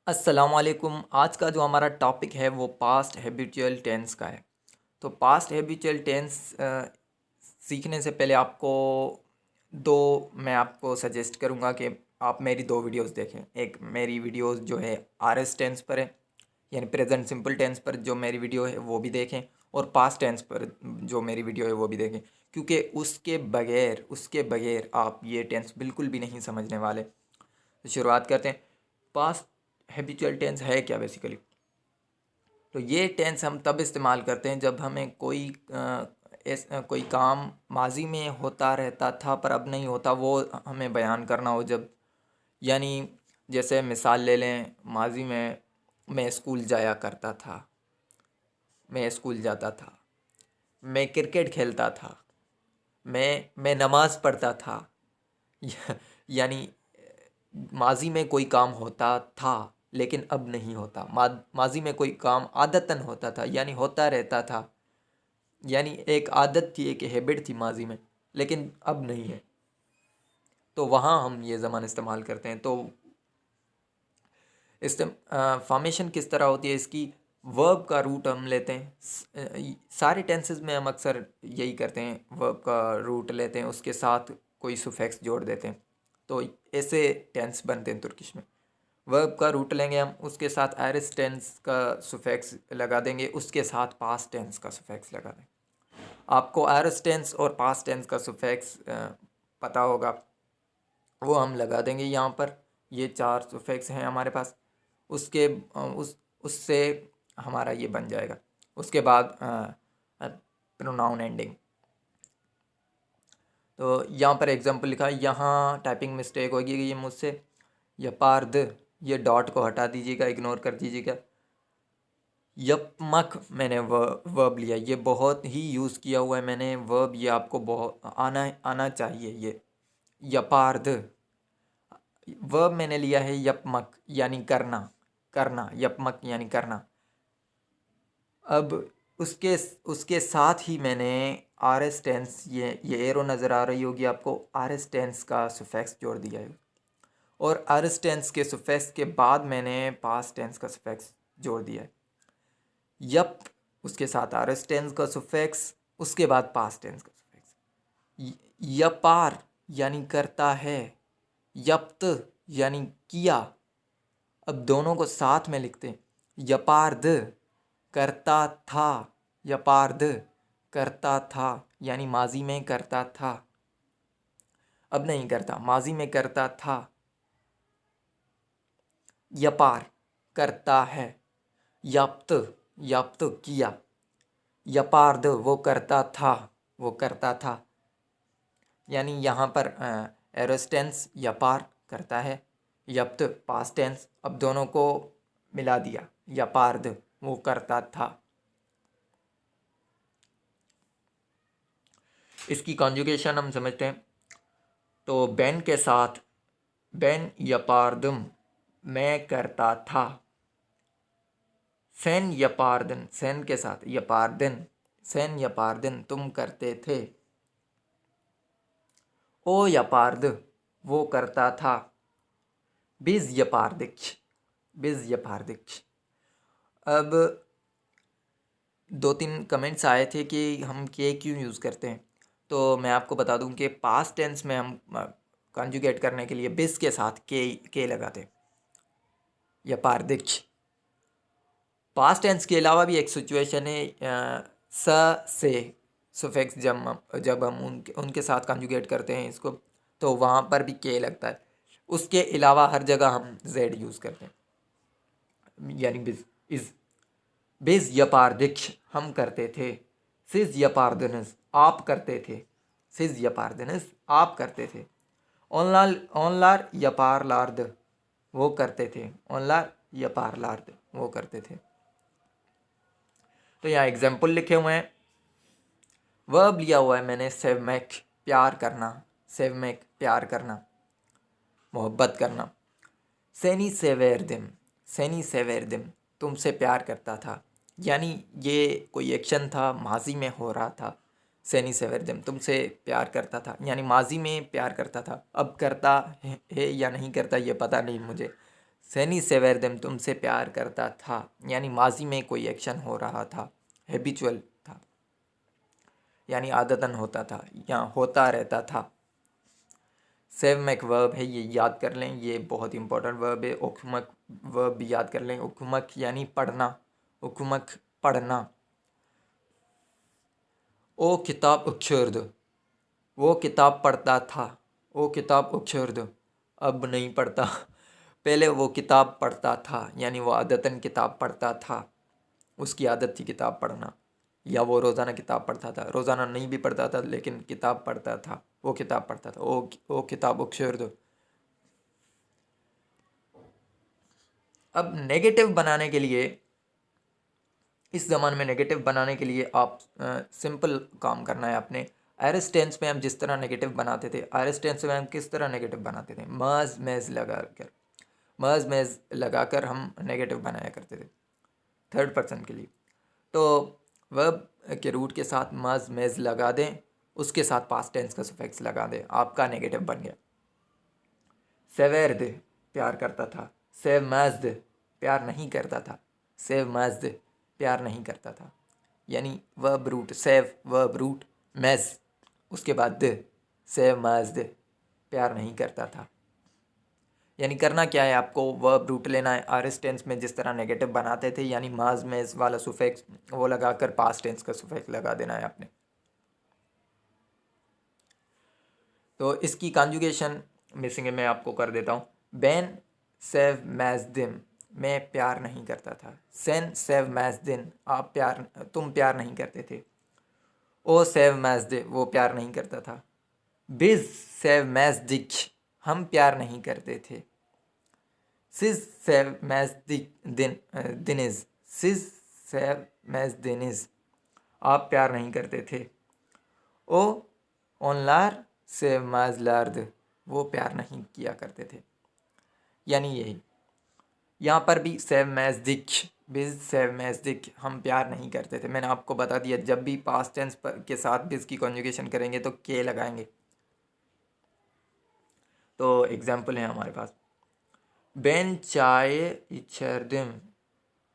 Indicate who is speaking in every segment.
Speaker 1: अस्सलाम वालेकुम। आज का जो हमारा टॉपिक है वो पास्ट हैबिचुअल टेंस का है। तो पास्ट हैबिचुअल टेंस सीखने से पहले दो मैं आपको सजेस्ट करूँगा कि आप मेरी दो वीडियोस देखें। एक मेरी वीडियोस जो है आरएस टेंस पर है, यानी प्रेजेंट सिंपल टेंस पर जो मेरी वीडियो है वो भी देखें, और पास्ट टेंस पर जो मेरी वीडियो है वो भी देखें, क्योंकि उसके बगैर आप ये टेंस बिल्कुल भी नहीं समझने वाले। तो शुरुआत करते हैं। पास्ट हैबिचुअल टेंस है क्या बेसिकली? तो ये टेंस हम तब इस्तेमाल करते हैं जब हमें कोई काम माजी में होता रहता था पर अब नहीं होता, वो हमें बयान करना हो। जब यानी जैसे मिसाल ले लें, माजी में मैं स्कूल जाया करता था, मैं स्कूल जाता था, मैं क्रिकेट खेलता था, मैं नमाज़ पढ़ता था। यानी माजी में कोई काम होता था लेकिन अब नहीं होता। माजी में कोई काम आदतन होता था, यानी होता रहता था, यानी एक आदत थी, एक हैबिट थी माजी में, लेकिन अब नहीं है। तो वहाँ हम ये ज़बान इस्तेमाल करते हैं। तो इस फॉर्मेशन किस तरह होती है इसकी? वर्ब का रूट हम लेते हैं। सारे टेंसेस में हम अक्सर यही करते हैं, वर्ब का रूट लेते हैं, उसके साथ कोई सुफिक्स जोड़ देते हैं। तो ऐसे टेंस बनते हैं तुर्किश में। वर्ब का रूट लेंगे हम, उसके साथ एरिस्ट टेंस का सुफिक्स लगा देंगे, उसके साथ पास्ट टेंस का सुफिक्स लगा देंगे। आपको एरिस्ट टेंस और पास्ट टेंस का सुफिक्स पता होगा, वो हम लगा देंगे यहाँ पर। ये चार सुफिक्स हैं हमारे पास। उसके उससे हमारा ये बन जाएगा। उसके बाद प्रोनाउन एंडिंग। तो यहाँ पर एग्जांपल लिखा है, यहाँ टाइपिंग मिस्टेक होगी ये मुझसे। यपार्द, ये डॉट को हटा दीजिएगा, इग्नोर कर दीजिएगा। यपमक मैंने वर्ब लिया, ये बहुत ही यूज़ किया हुआ है मैंने वर्ब, ये आपको बहुत आना आना चाहिए। ये यपार्द वर्ब मैंने लिया है, यपमक यानी करना, करना, यपमक यानी करना। अब उसके उसके साथ ही मैंने आर एस टेंस, ये एरो नज़र आ रही होगी आपको, आर एस टेंस का सुफिक्स जोड़ दिया है। और आर एस टेंस के सुफिक्स के बाद मैंने पास्ट टेंस का सुफिक्स जोड़ दिया है। यप, उसके साथ आर एस टेंस का सुफिक्स, उसके बाद पास्ट टेंस का सुफिक्स। यपार यानी करता है, यप्त यानी किया। अब दोनों को साथ में लिखते हैं। यपार्द करता था, यपार्द करता था, यानी माजी में करता था, अब नहीं करता, माजी में करता था। यपार करता है, याप्त याप्त किया, यपार्द वो करता था, वो करता था। यानी यहाँ पर एरोस टेंस यपार करता है, यप्त पास्ट टेंस, अब दोनों को मिला दिया, यपार्द वो करता था। इसकी कॉन्जुगेशन हम समझते हैं। तो बेन के साथ, बेन यपार्दम मैं करता था। सेन यपार्दन, सेन के साथ यपार्दन, सेन यपार्दन तुम करते थे। ओ यपार्द वो करता था। बिज यपार्दिक्ष, बिज यपार्दिक्ष। अब दो तीन कमेंट्स आए थे कि हम के क्यों यूज़ करते हैं। तो मैं आपको बता दूं कि पास्ट टेंस में हम कॉन्जुगेट करने के लिए बिस के साथ के लगाते हैं, यपार्दिक्ष। पास्ट टेंस के अलावा भी एक सिचुएशन है, स से सुफिक्स जब हम उनके साथ कॉन्जुगेट करते हैं इसको, तो वहाँ पर भी के लगता है। उसके अलावा हर जगह हम जेड यूज़ करते हैं, यानी बिज इज। बिज यपार्दिक्ष हम करते थे। सिज यपार्दनस आप करते थे, सिज यपार्दनस आप करते थे। ऑनलार ऑनलार यपारलार्द वो करते थे, ऑनलार यपारलार्द वो करते थे। तो यहाँ एग्जाम्पल लिखे हुए हैं। वर्ब लिया हुआ है मैंने सेवमेक प्यार करना, सेवमेक प्यार करना, मोहब्बत करना। सैनी सेवेरदिम, सैनी सेवेरदिम तुमसे प्यार करता था, यानी ये कोई एक्शन था, माजी में हो रहा था। सैनी सेवेरदिम तुमसे प्यार करता था, यानी माजी में प्यार करता था। अब करता है या नहीं करता ये पता नहीं मुझे। सैनी सेवेरदम तुमसे प्यार करता था, यानी माजी में कोई एक्शन हो रहा था, हैबिचुअल था, यानी आदतन होता था या होता रहता था। सेव में एक वर्ब है, ये याद कर लें, ये बहुत इंपॉर्टेंट वर्ब है। उकुमक वर्ब भी याद कर लें। उकुमक यानी पढ़ना, उकुमक पढ़ना। ओ किताब उछर्द, वो किताब पढ़ता था, वो किताब उछर्द, अब नहीं पढ़ता। पहले वो किताब पढ़ता था, यानी वो आदतन किताब पढ़ता था, उसकी आदत थी किताब पढ़ना, या वो रोज़ाना किताब पढ़ता था, रोज़ाना नहीं भी पढ़ता था लेकिन किताब पढ़ता था, वो किताब पढ़ता था। ओ किताब उछर्द। अब नेगेटिव बनाने के लिए, इस ज़माने में नेगेटिव बनाने के लिए आप सिंपल काम करना है आपने। आयरस टेंस में हम जिस तरह नेगेटिव बनाते थे, आयरस टेंस में हम किस तरह नेगेटिव बनाते थे, मज मेज लगा कर, मज मेज लगा कर हम नेगेटिव बनाया करते थे थर्ड पर्सन के लिए। तो वर्ब के रूट के साथ मज मेज लगा दें, उसके साथ पास्ट टेंस का सफिक्स लगा दें, आपका नेगेटिव बन गया। सेवेर्द प्यार करता था, सेव मजद प्यार नहीं करता था, सेव मजद प्यार नहीं करता था, यानी verb root save, verb root मैज, उसके बाद द, सेव मजद प्यार नहीं करता था। यानी करना क्या है, आपको वर्ब रूट लेना है। आरएस टेंस में जिस तरह नेगेटिव बनाते थे, यानी माज मेज वाला सुफिक्स वो लगाकर पास्ट टेंस का सुफिक्स लगा देना है आपने। तो इसकी कॉन्जुगेशन मिसिंग है, मैं आपको कर देता हूँ। बेन सेव मैज दिम, मैं प्यार नहीं करता था। सेन सेव मैज दिन, आप प्यार, तुम प्यार नहीं करते थे। ओ सेव मैज दे, वो प्यार नहीं करता था। बिज सेव मैज दिख, हम प्यार नहीं करते थे। सिज सेव मैज दिनिज, सिज सेव मैज दिनिज, आप प्यार नहीं करते थे। ओ ऑनलार सेव मैज लार्द, वो प्यार नहीं किया करते थे। यानी यही यहाँ पर भी सेव मैज दिख, बिज सेव मैज दिख, हम प्यार नहीं करते थे। मैंने आपको बता दिया, जब भी पास्ट टेंस पर के साथ बिज की कॉन्जुगेशन करेंगे तो के लगाएंगे। तो एग्जाम्पल है हमारे पास, बेन चाय इच्छर्दिम,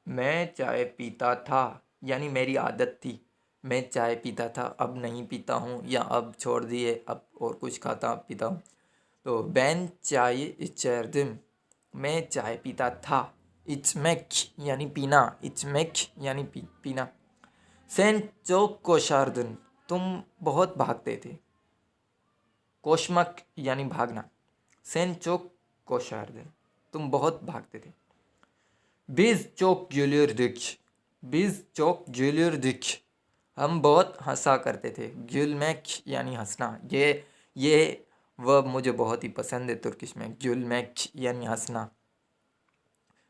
Speaker 1: मैं चाय पीता था, यानी मेरी आदत थी, मैं चाय पीता था, अब नहीं पीता हूँ, या अब छोड़ दिए, अब और कुछ खाता पीता हूँ। तो बैन चाय इच्छर्दिम, मैं चाय पीता था। इचमेक यानी पीना, इचमेक यानी पीना। सेन चौक कोशार्दन, तुम बहुत भागते थे। कोशमक यानी भागना, सेन चौक कोशार्दन, तुम बहुत भागते थे। बीज चौक güldük, बीज चौक güldük, हम बहुत हंसा करते थे। gülmek यानी हंसना, ये वर्ब मुझे बहुत ही पसंद है तुर्किश में, gülmek यानी हंसना।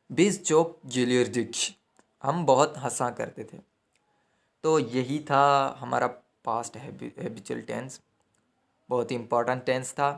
Speaker 1: बीज चौक güldük, हम बहुत हंसा करते थे। तो यही था हमारा पास्ट हैबिचुअल टेंस, बहुत ही इम्पोर्टेंट टेंस था।